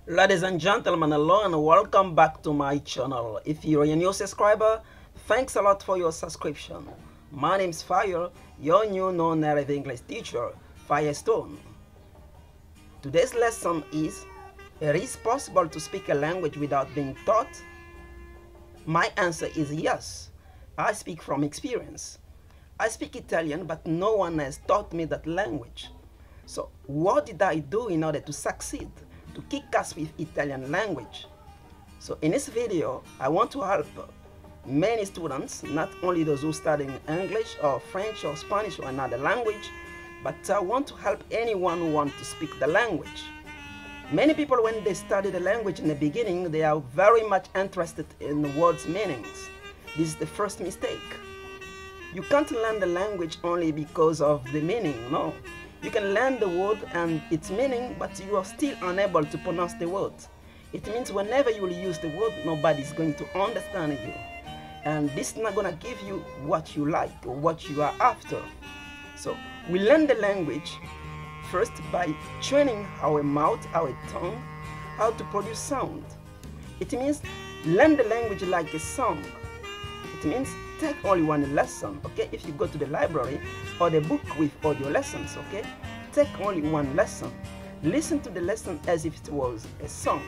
Ladies and gentlemen, hello and welcome back to my channel. If you're a new subscriber, thanks a lot for your subscription. My name is Fire, your new non-native English teacher, Firestone. Today's lesson is, it is possible to speak a language without being taught? My answer is yes. I speak from experience. I speak Italian, but no one has taught me that language. So what did I do in order to succeed, to kick ass with Italian language? So in this video, I want to help many students, not only those who study English or French or Spanish or another language, but I want to help anyone who wants to speak the language. Many people, when they study the language in the beginning, they are very much interested in the word's meanings. This is the first mistake. You can't learn the language only because of the meaning, no. You can learn the word and its meaning, but you are still unable to pronounce the word. It means whenever you will use the word, nobody is going to understand you. And this is not going to give you what you like or what you are after. So we learn the language first by training our mouth, our tongue, how to produce sound. It means learn the language like a song. It means take only one lesson, okay? If you go to the library or the book with audio lessons, okay? Take only one lesson. Listen to the lesson as if it was a song.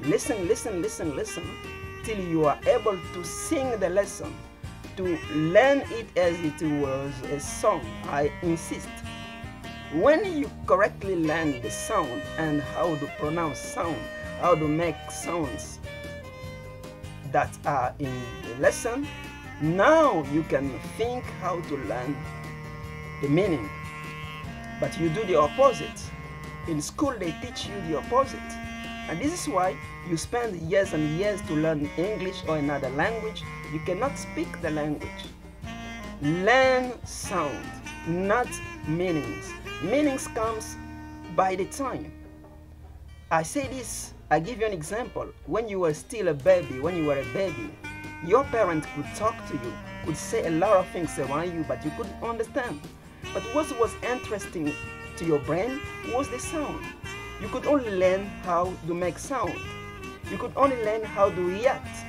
Listen, listen, listen, listen, till you are able to sing the lesson, to learn it as it was a song. I insist. When you correctly learn the sound and how to pronounce sound, how to make sounds that are in the lesson, now you can think how to learn the meaning. But you do the opposite. In school they teach you the opposite. And this is why you spend years and years to learn English or another language. You cannot speak the language. Learn sound, not meanings. Meanings comes by the time. I say this, I give you an example. When you were still a baby, your parent could talk to you, could say a lot of things around you, but you couldn't understand. But what was interesting to your brain was the sound. You could only learn how to make sound. You could only learn how to react.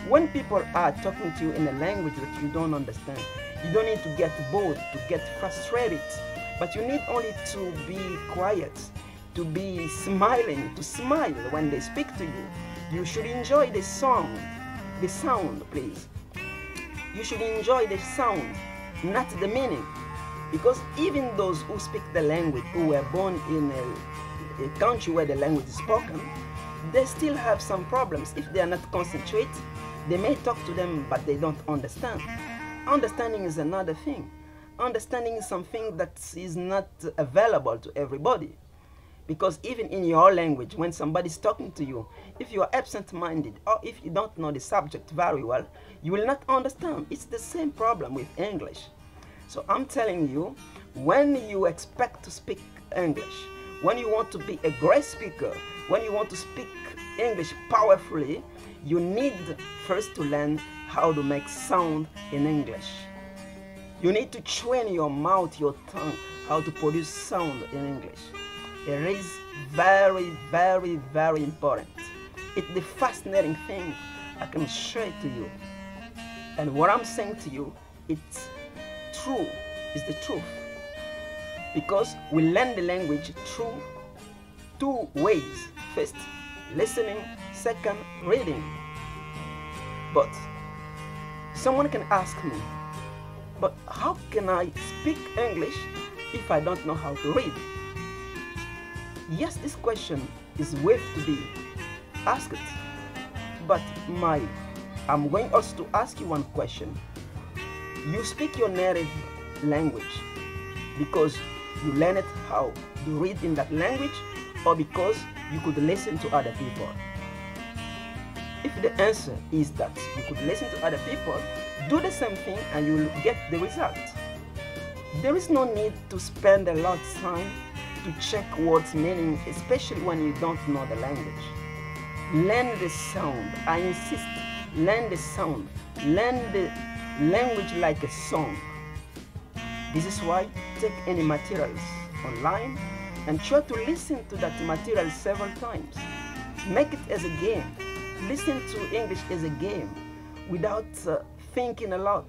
When people are talking to you in a language that you don't understand, you don't need to get bored, to get frustrated, but you need only to be quiet, to be smiling, to smile when they speak to you. You should enjoy the sound, please. You should enjoy the sound, not the meaning. Because even those who speak the language, who were born in a country where the language is spoken, they still have some problems. If they are not concentrate, they may talk to them, but they don't understand. Understanding is another thing. Understanding is something that is not available to everybody. Because even in your language, when somebody's talking to you, if you are absent-minded or if you don't know the subject very well, you will not understand. It's the same problem with English. So I'm telling you, when you expect to speak English, when you want to be a great speaker, when you want to speak English powerfully, you need first to learn how to make sound in English. You need to train your mouth, your tongue, how to produce sound in English. It is very, very, very important. It's the fascinating thing I can share to you. And what I'm saying to you, it's true, it's the truth. Because we learn the language through two ways. First, listening. Second, reading. But someone can ask me, but how can I speak English if I don't know how to read? Yes, this question is worth to be asked. But I'm going also to ask you one question. You speak your native language because you learned how to read in that language, or because you could listen to other people? If the answer is that you could listen to other people, do the same thing and you will get the result. There is no need to spend a lot of time to check words' meaning, especially when you don't know the language. Learn the sound. I insist. Learn the sound. Learn the language like a song. This is why take any materials online and try to listen to that material several times. Make it as a game. Listen to English as a game without thinking a lot.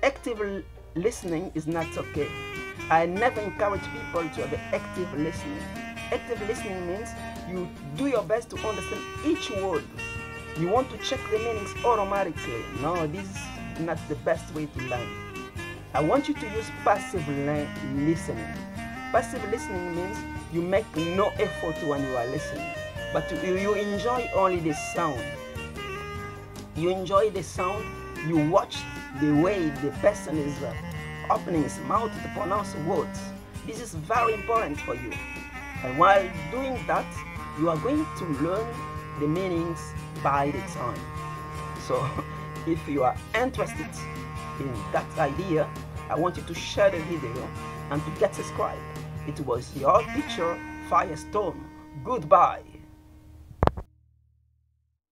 Active listening is not okay. I never encourage people to have active listening. Active listening means you do your best to understand each word. You want to check the meanings automatically. No, this is not the best way to learn. I want you to use passive listening. Passive listening means you make no effort when you are listening, but you enjoy only the sound. You enjoy the sound, you watch the way the person is opening his mouth to pronounce words. This is very important for you. And while doing that, you are going to learn the meanings by the time. So if you are interested in that idea, I want you to share the video and to get subscribed. It was your teacher, Firestone. Goodbye.